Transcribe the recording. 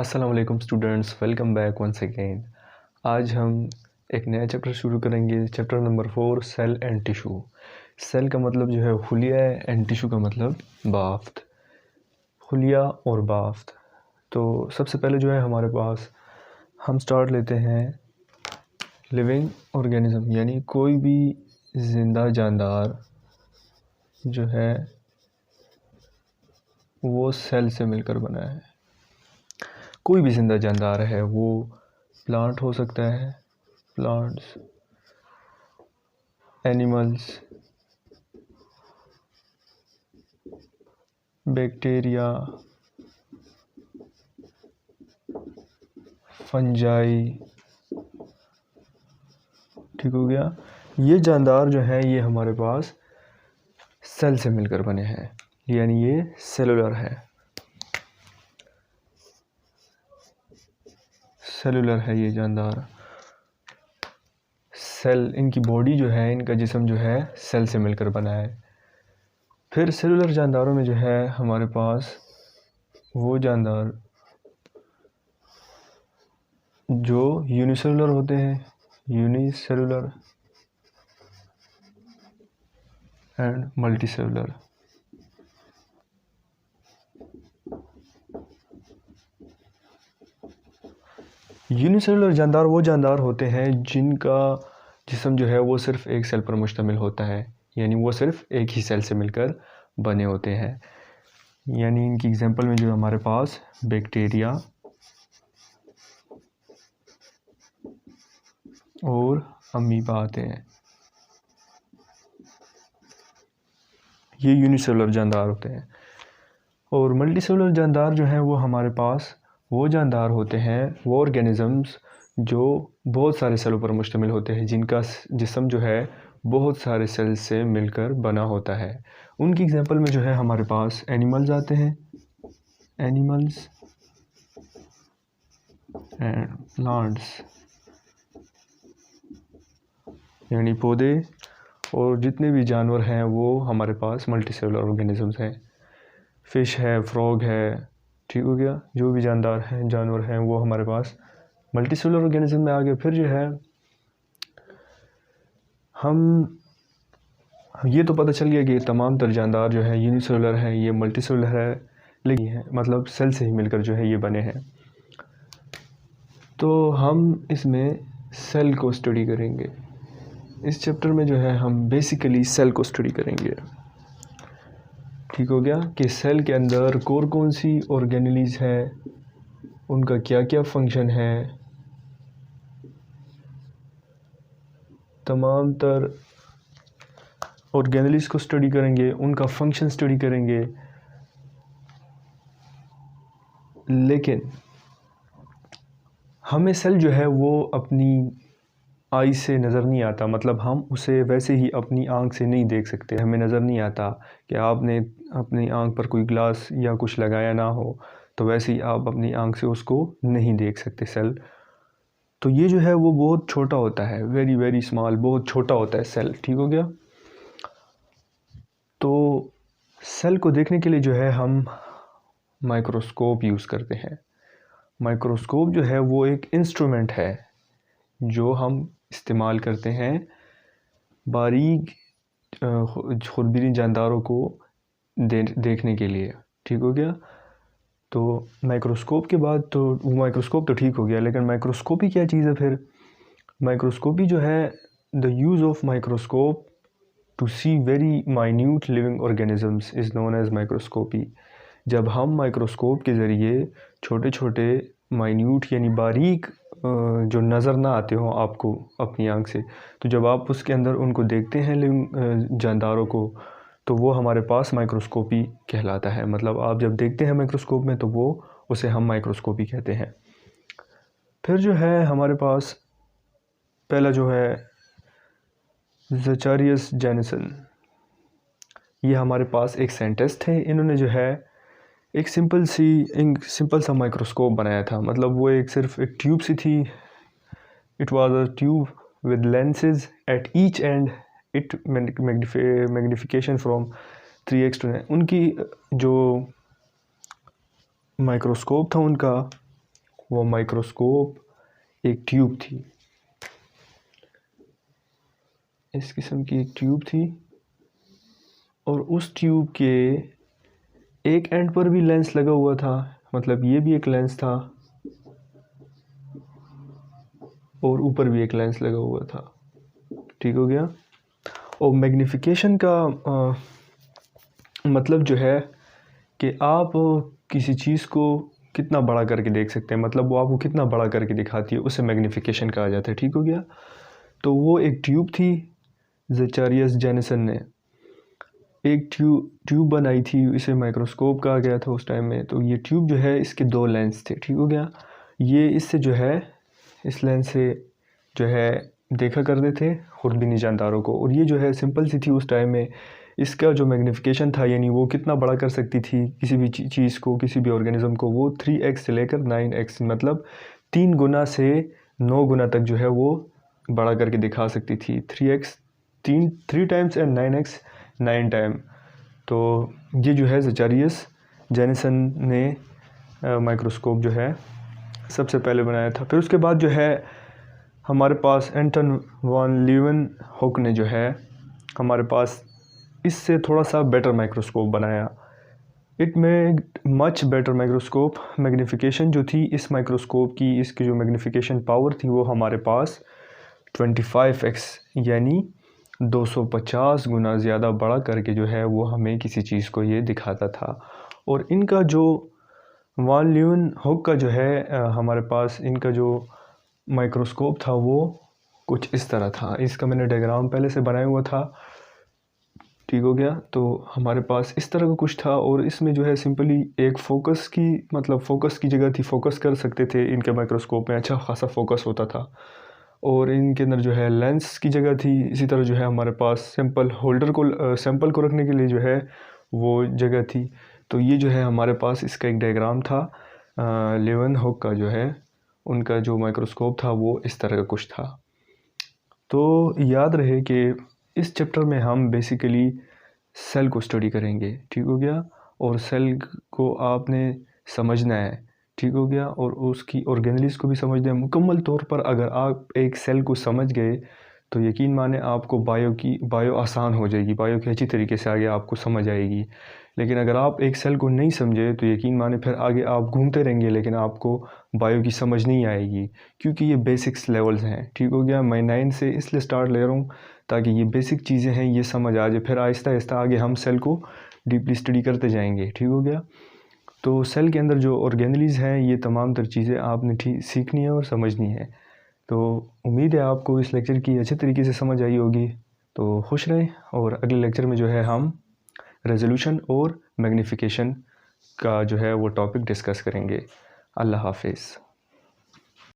अस्सलाम वालेकुम students, welcome back once again. आज हम एक नया चैप्टर शुरू करेंगे। Chapter number 4, cell and tissue. Cell का मतलब जो है हुलिया है एंड टिशू का मतलब बाफ्त। हुलिया और बाफ्त। तो सबसे पहले जो है हमारे पास हम स्टार्ट लेते हैं लिविंग ऑर्गेनिज्म, यानी कोई भी ज़िंदा जानदार जो है वो सेल से मिलकर बना है। कोई भी ज़िंदा जानदार है, वो प्लांट हो सकता है, प्लांट्स, एनिमल्स, बैक्टीरिया, फंजाई, ठीक हो गया। ये जानदार जो है ये हमारे पास सेल से मिलकर बने हैं, यानी ये सेलुलर है। सेलुलर है ये जानदार। सेल, इनकी बॉडी जो है, इनका जिस्म जो है सेल से मिलकर बना है। फिर सेलुलर जानदारों में जो है हमारे पास वो जानदार जो यूनिसेलुलर होते हैं, यूनिसेलुलर एंड मल्टीसेलुलर। यूनिसेलुलर जानदार वो जानदार होते हैं जिनका जिस्म जो है वो सिर्फ़ एक सेल पर मुश्तमिल होता है, यानी वो सिर्फ़ एक ही सेल से मिलकर बने होते हैं। यानी इनकी एग्जांपल में जो हमारे पास बैक्टीरिया और अमीबा आते हैं, ये यूनिसेलुलर जानदार होते हैं। और मल्टीसेलुलर जानदार जो हैं वो हमारे पास वो जानदार होते हैं, वो ऑर्गेनिज़म्स जो बहुत सारे सेलों पर मुश्तमिल होते हैं, जिनका जिस्म जो है बहुत सारे सेल से मिलकर बना होता है। उनकी एग्जांपल में जो है हमारे पास एनिमल्स आते हैं, एनिमल्स एंड प्लांट्स, यानी पौधे और जितने भी जानवर हैं वो हमारे पास मल्टीसेलुलर ऑर्गेनिज़म्स हैं। फ़िश है, फ्रॉग है, ठीक हो गया। जो भी जानदार हैं, जानवर हैं, वो हमारे पास मल्टीसेलुलर ऑर्गेनिज्म में आ गए। फिर जो है हम ये तो पता चल गया कि तमाम तर जानदार जो है यूनिसेलुलर हैं, ये मल्टीसेलुलर है, लेकिन है मतलब सेल से ही मिलकर जो है ये बने हैं। तो हम इसमें सेल को स्टडी करेंगे। इस चैप्टर में जो है हम बेसिकली सेल को स्टडी करेंगे, ठीक हो गया, कि सेल के अंदर कौन सी ऑर्गेनेलीज है, उनका क्या क्या फंक्शन है, तमाम तर ऑर्गेनेलीज को स्टडी करेंगे, उनका फंक्शन स्टडी करेंगे। लेकिन हमें सेल जो है वो अपनी आई से नज़र नहीं आता, मतलब हम उसे वैसे ही अपनी आंख से नहीं देख सकते। हमें नज़र नहीं आता कि आपने अपनी आंख पर कोई ग्लास या कुछ लगाया ना हो, तो वैसे ही आप अपनी आंख से उसको नहीं देख सकते सेल। तो ये जो है वो बहुत छोटा होता है, वेरी वेरी स्मॉल, बहुत छोटा होता है सेल, ठीक हो गया। तो सेल को देखने के लिए जो है हम माइक्रोस्कोप यूज़ करते हैं। माइक्रोस्कोप जो है वो एक इंस्ट्रूमेंट है जो हम इस्तेमाल करते हैं बारीक खुरदबीनी जानदारों को देखने के लिए, ठीक हो गया। तो माइक्रोस्कोप के बाद तो माइक्रोस्कोप तो ठीक हो गया, लेकिन माइक्रोस्कोपी क्या चीज़ है फिर? माइक्रोस्कोपी जो है the use of microscope to see very minute living organisms is known as microscopy. जब हम माइक्रोस्कोप के ज़रिए छोटे छोटे माइन्यूट यानी बारीक जो नज़र ना आते हो आपको अपनी आंख से, तो जब आप उसके अंदर उनको देखते हैं लिविंग जानदारों को, तो वो हमारे पास माइक्रोस्कोपी कहलाता है। मतलब आप जब देखते हैं माइक्रोस्कोप में तो वो उसे हम माइक्रोस्कोपी कहते हैं। फिर जो है हमारे पास पहला जो है ज़ेचारियस जेनिसन, ये हमारे पास एक साइंटिस्ट थे। इन्होंने जो है एक सिंपल सा माइक्रोस्कोप बनाया था। मतलब वो सिर्फ एक ट्यूब सी थी। It was a tube with lenses at each and, it magnification from 3x to 9। उनकी जो माइक्रोस्कोप था उनका वो माइक्रोस्कोप एक ट्यूब थी, इस किस्म की एक ट्यूब थी, और उस ट्यूब के एक एंड पर भी लेंस लगा हुआ था, मतलब ये भी एक लेंस था और ऊपर भी एक लेंस लगा हुआ था। ठीक हो गया। और मैग्नीफिकेशन का मतलब जो है कि आप किसी चीज़ को कितना बड़ा करके देख सकते हैं, मतलब वो आपको कितना बड़ा करके दिखाती है, उसे मैग्नीफिकेशन कहा जाता है। ठीक हो गया। तो वो एक ट्यूब थी, ज़ेचारियस जेनिसन ने एक ट्यूब बनाई थी, इसे माइक्रोस्कोप कहा गया था उस टाइम में। तो ये ट्यूब जो है, इसके दो लेंस थे। ठीक हो गया। ये इससे जो है, इस लेंस से जो है देखा करते थे खुर्दबीनी जानदारों को, और ये जो है सिंपल सी थी उस टाइम में। इसका जो मैग्नीफिकेशन था, यानी वो कितना बड़ा कर सकती थी किसी भी चीज़ को, किसी भी ऑर्गेनिज्म को, वो 3x से लेकर 9x, मतलब 3 गुना से 9 गुना तक जो है वो बड़ा करके दिखा सकती थी। 3x 3 times and 9x 9 time. तो ये जो है ज़ेचारियस जेनिसन ने माइक्रोस्कोप जो है सबसे पहले बनाया था। फिर उसके बाद जो है हमारे पास एंटन वॉन लीeuwenhoek ने जो है हमारे पास इससे थोड़ा सा बेटर माइक्रोस्कोप बनाया। It made much better microscope. Magnification जो थी इस माइक्रोस्कोप की, इसकी जो मैग्नीफिकेशन पावर थी वो हमारे पास 25x यानी 250 गुना ज़्यादा बड़ा करके जो है वो हमें किसी चीज़ को ये दिखाता था। और इनका जो वॉन लीeuwenhoek का जो है हमारे पास इनका जो माइक्रोस्कोप था वो कुछ इस तरह था। इसका मैंने डायग्राम पहले से बनाया हुआ था। ठीक हो गया। तो हमारे पास इस तरह का कुछ था, और इसमें जो है सिंपली एक फ़ोकस की, मतलब फ़ोकस की जगह थी, फ़ोकस कर सकते थे। इनके माइक्रोस्कोप में अच्छा खासा फ़ोकस होता था, और इनके अंदर जो है लेंस की जगह थी। इसी तरह जो है हमारे पास सैंपल होल्डर को, सैंपल को रखने के लिए जो है वो जगह थी। तो ये जो है हमारे पास इसका एक डायग्राम था। लीeuwenhoek का जो है उनका जो माइक्रोस्कोप था वो इस तरह का कुछ था। तो याद रहे कि इस चैप्टर में हम बेसिकली सेल को स्टडी करेंगे। ठीक हो गया। और सेल को आपने समझना है। ठीक हो गया। और उसकी ऑर्गेनेलिस को भी समझना है मुकम्मल तौर पर। अगर आप एक सेल को समझ गए तो यकीन माने आपको बायो आसान हो जाएगी, बायो की अच्छी तरीके से आगे आपको समझ आएगी। लेकिन अगर आप एक सेल को नहीं समझे तो यकीन माने फिर आगे आप घूमते रहेंगे, लेकिन आपको बायो की समझ नहीं आएगी, क्योंकि ये बेसिक्स लेवल्स हैं। ठीक हो गया। मैं 9 से इसलिए स्टार्ट ले रहा हूँ ताकि ये बेसिक चीज़ें हैं ये समझ आ जाए, फिर आहिस्ता आहिस्ता आगे हम सेल को डीपली स्टडी करते जाएंगे। ठीक हो गया। तो सेल के अंदर जो ऑर्गेनेलिज हैं ये तमाम तर चीज़ें आपने सीखनी है और समझनी है। तो उम्मीद है आपको इस लेक्चर की अच्छे तरीके से समझ आई होगी। तो खुश रहें, और अगले लेक्चर में जो है हम रेजोल्यूशन और मैग्नीफिकेशन का जो है वो टॉपिक डिस्कस करेंगे। अल्लाह हाफिज़।